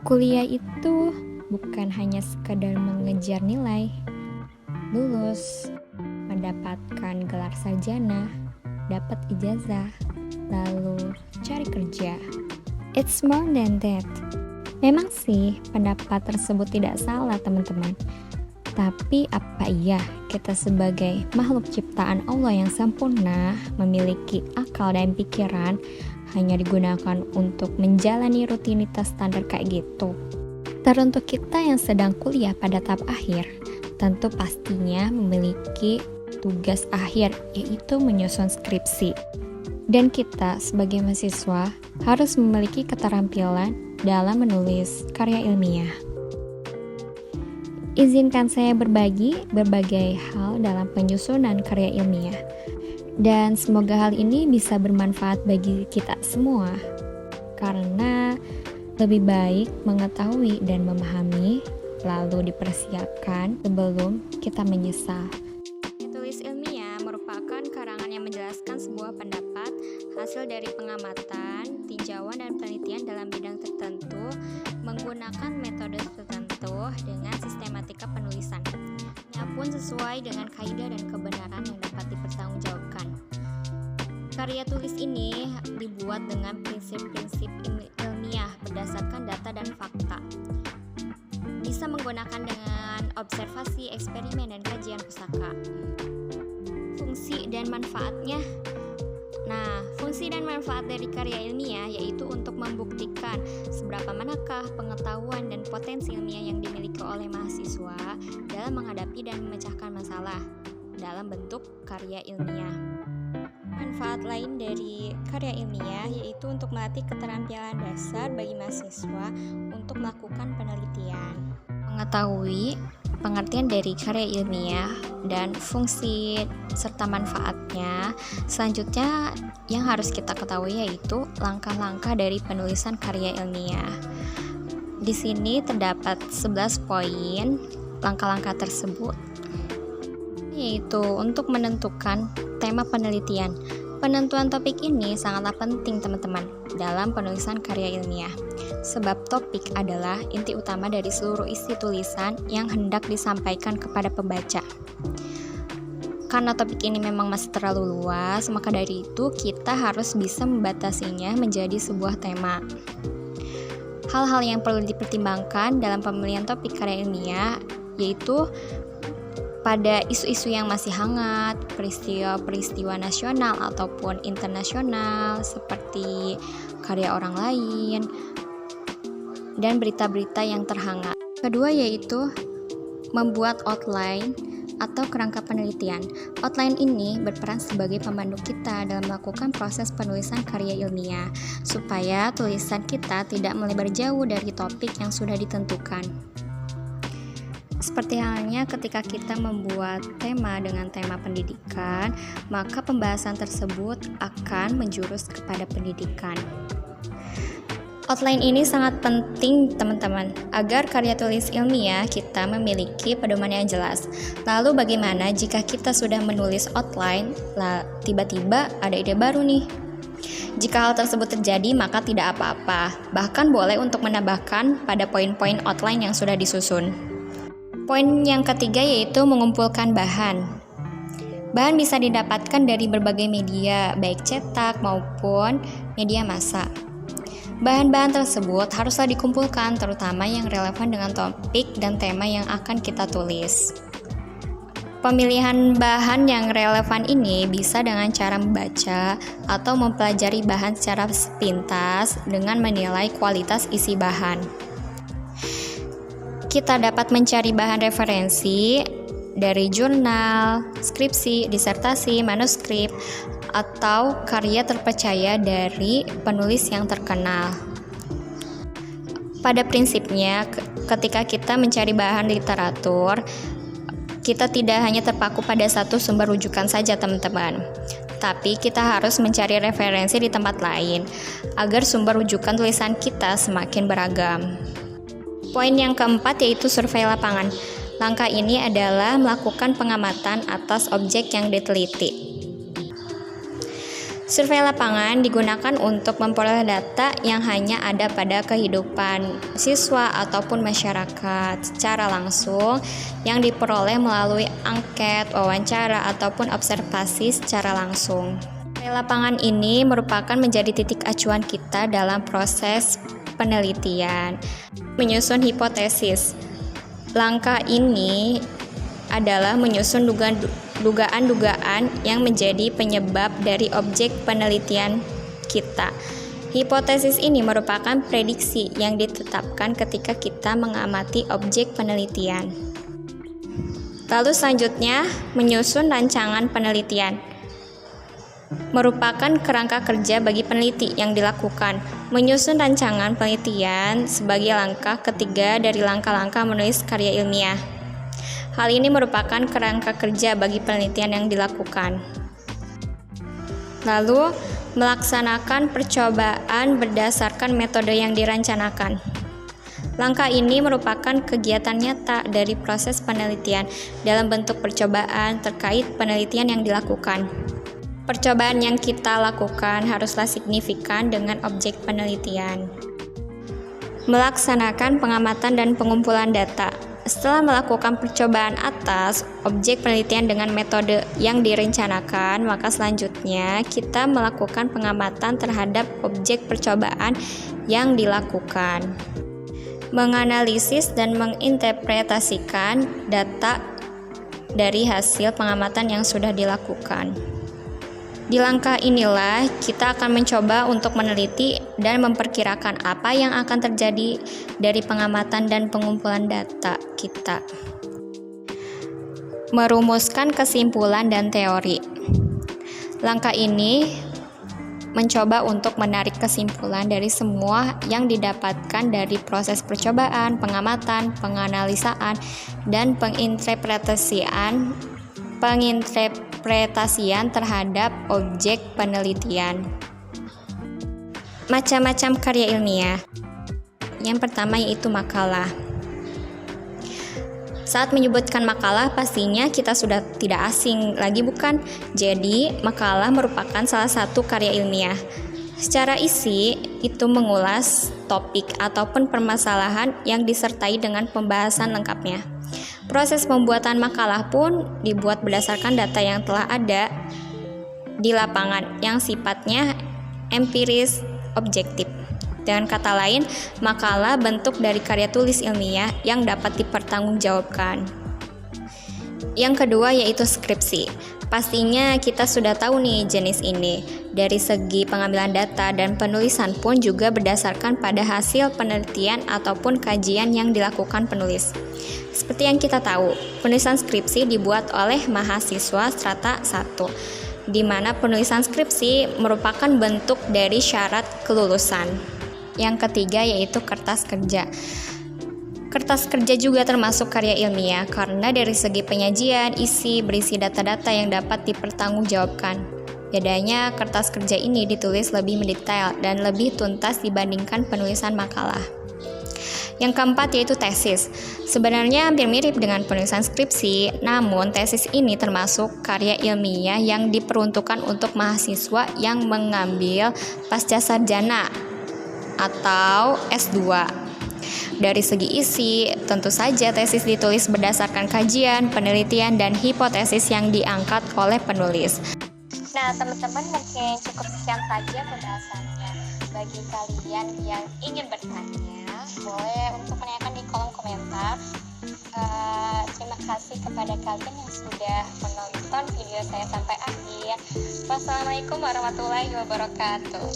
Kuliah itu bukan hanya sekadar mengejar nilai, lulus, mendapatkan gelar sarjana, dapat ijazah, lalu cari kerja. It's more than that. Memang sih pendapat tersebut tidak salah teman-teman. Tapi apa iya kita sebagai makhluk ciptaan Allah yang sempurna memiliki akal dan pikiran hanya digunakan untuk menjalani rutinitas standar kayak gitu? Teruntuk kita yang sedang kuliah pada tahap akhir, tentu pastinya memiliki tugas akhir yaitu menyusun skripsi. Dan kita sebagai mahasiswa harus memiliki keterampilan dalam menulis karya ilmiah. Izinkan saya berbagi berbagai hal dalam penyusunan karya ilmiah. Dan semoga hal ini bisa bermanfaat bagi kita semua. Karena lebih baik mengetahui dan memahami, lalu dipersiapkan sebelum kita menyesal. Tulis ilmiah merupakan karangan yang menjelaskan sebuah pendapat hasil dari pengamatan, tinjauan, dan penelitian dalam bidang tertentu menggunakan metode tertentu dengan sistematika penulisan. Ia pun sesuai dengan kaidah dan kebenaran yang dapat dipertanggungjawabkan. Karya tulis ini dibuat dengan prinsip-prinsip ilmiah berdasarkan data dan fakta. Bisa menggunakan dengan observasi, eksperimen, dan kajian pustaka. Fungsi dan manfaatnya. Nah, fungsi dan manfaat dari karya ilmiah yaitu untuk membuktikan seberapa manakah pengetahuan dan potensi ilmiah yang dimiliki oleh mahasiswa dalam menghadapi dan memecahkan masalah dalam bentuk karya ilmiah. Manfaat lain dari karya ilmiah yaitu untuk melatih keterampilan dasar bagi mahasiswa untuk melakukan penelitian. Mengetahui pengertian dari karya ilmiah dan fungsi serta manfaatnya, selanjutnya yang harus kita ketahui yaitu langkah-langkah dari penulisan karya ilmiah. Di sini terdapat 11 poin langkah-langkah tersebut, yaitu untuk menentukan tema penelitian. Penentuan topik ini sangatlah penting teman-teman dalam penulisan karya ilmiah. Sebab topik adalah inti utama dari seluruh isi tulisan yang hendak disampaikan kepada pembaca. Karena topik ini memang masih terlalu luas, maka dari itu kita harus bisa membatasinya menjadi sebuah tema. Hal-hal yang perlu dipertimbangkan dalam pemilihan topik karya ilmiah yaitu pada isu-isu yang masih hangat, peristiwa-peristiwa nasional ataupun internasional seperti karya orang lain, dan berita-berita yang terhangat. Kedua yaitu membuat outline atau kerangka penelitian. Outline ini berperan sebagai pemandu kita dalam melakukan proses penulisan karya ilmiah, supaya tulisan kita tidak melebar jauh dari topik yang sudah ditentukan. Seperti halnya ketika kita membuat tema dengan tema pendidikan, maka pembahasan tersebut akan menjurus kepada pendidikan. Outline ini sangat penting teman-teman, agar karya tulis ilmiah kita memiliki pedoman yang jelas. Lalu bagaimana jika kita sudah menulis outline, tiba-tiba ada ide baru nih? Jika hal tersebut terjadi, maka tidak apa-apa. Bahkan boleh untuk menambahkan pada poin-poin outline yang sudah disusun. Poin yang ketiga yaitu mengumpulkan bahan. Bahan bisa didapatkan dari berbagai media, baik cetak maupun media massa. Bahan-bahan tersebut haruslah dikumpulkan, terutama yang relevan dengan topik dan tema yang akan kita tulis. Pemilihan bahan yang relevan ini bisa dengan cara membaca atau mempelajari bahan secara sepintas dengan menilai kualitas isi bahan. Kita dapat mencari bahan referensi dari jurnal, skripsi, disertasi, manuskrip, atau karya terpercaya dari penulis yang terkenal. Pada prinsipnya, ketika kita mencari bahan literatur, kita tidak hanya terpaku pada satu sumber rujukan saja teman-teman, tapi kita harus mencari referensi di tempat lain, agar sumber rujukan tulisan kita semakin beragam. Poin yang keempat yaitu survei lapangan. Langkah ini adalah melakukan pengamatan atas objek yang diteliti. Survei lapangan digunakan untuk memperoleh data yang hanya ada pada kehidupan siswa ataupun masyarakat secara langsung yang diperoleh melalui angket, wawancara, ataupun observasi secara langsung. Survei lapangan ini merupakan menjadi titik acuan kita dalam proses penelitian. Menyusun hipotesis. Langkah ini adalah menyusun dugaan-dugaan yang menjadi penyebab dari objek penelitian kita. Hipotesis ini merupakan prediksi yang ditetapkan ketika kita mengamati objek penelitian. Lalu selanjutnya, menyusun rancangan penelitian. Merupakan kerangka kerja bagi peneliti yang dilakukan. Menyusun rancangan penelitian sebagai langkah ketiga dari langkah-langkah menulis karya ilmiah. Hal ini merupakan kerangka kerja bagi penelitian yang dilakukan. Lalu, melaksanakan percobaan berdasarkan metode yang dirancangkan. Langkah ini merupakan kegiatan nyata dari proses penelitian dalam bentuk percobaan terkait penelitian yang dilakukan. Percobaan yang kita lakukan haruslah signifikan dengan objek penelitian. Melaksanakan pengamatan dan pengumpulan data. Setelah melakukan percobaan atas objek penelitian dengan metode yang direncanakan, maka selanjutnya kita melakukan pengamatan terhadap objek percobaan yang dilakukan. Menganalisis dan menginterpretasikan data dari hasil pengamatan yang sudah dilakukan. Di langkah inilah kita akan mencoba untuk meneliti dan memperkirakan apa yang akan terjadi dari pengamatan dan pengumpulan data kita. Merumuskan kesimpulan dan teori. Langkah ini mencoba untuk menarik kesimpulan dari semua yang didapatkan dari proses percobaan, pengamatan, penganalisaan, dan penginterpretasian terhadap objek penelitian. Macam-macam karya ilmiah. Yang pertama yaitu makalah. Saat menyebutkan makalah, pastinya kita sudah tidak asing lagi, bukan? Jadi, makalah merupakan salah satu karya ilmiah. Secara isi, itu mengulas topik ataupun permasalahan yang disertai dengan pembahasan lengkapnya. Proses pembuatan makalah pun dibuat berdasarkan data yang telah ada di lapangan yang sifatnya empiris objektif. Dengan kata lain, makalah bentuk dari karya tulis ilmiah yang dapat dipertanggungjawabkan. Yang kedua yaitu skripsi. Pastinya kita sudah tahu nih jenis ini. Dari segi pengambilan data dan penulisan pun juga berdasarkan pada hasil penelitian ataupun kajian yang dilakukan penulis. Seperti yang kita tahu, penulisan skripsi dibuat oleh mahasiswa strata 1, di mana penulisan skripsi merupakan bentuk dari syarat kelulusan. Yang ketiga yaitu kertas kerja. Kertas kerja juga termasuk karya ilmiah karena dari segi penyajian, isi, berisi data-data yang dapat dipertanggungjawabkan. Bedanya, kertas kerja ini ditulis lebih mendetail dan lebih tuntas dibandingkan penulisan makalah. Yang keempat yaitu tesis. Sebenarnya hampir mirip dengan penulisan skripsi, namun tesis ini termasuk karya ilmiah yang diperuntukkan untuk mahasiswa yang mengambil pasca sarjana atau S2. Dari segi isi, tentu saja tesis ditulis berdasarkan kajian, penelitian, dan hipotesis yang diangkat oleh penulis. Nah, teman-teman, mungkin cukup sekian saja pembahasannya. Bagi kalian yang ingin bertanya, boleh untuk menanyakan di kolom komentar. Terima kasih kepada kalian yang sudah menonton video saya sampai akhir. Wassalamualaikum warahmatullahi wabarakatuh.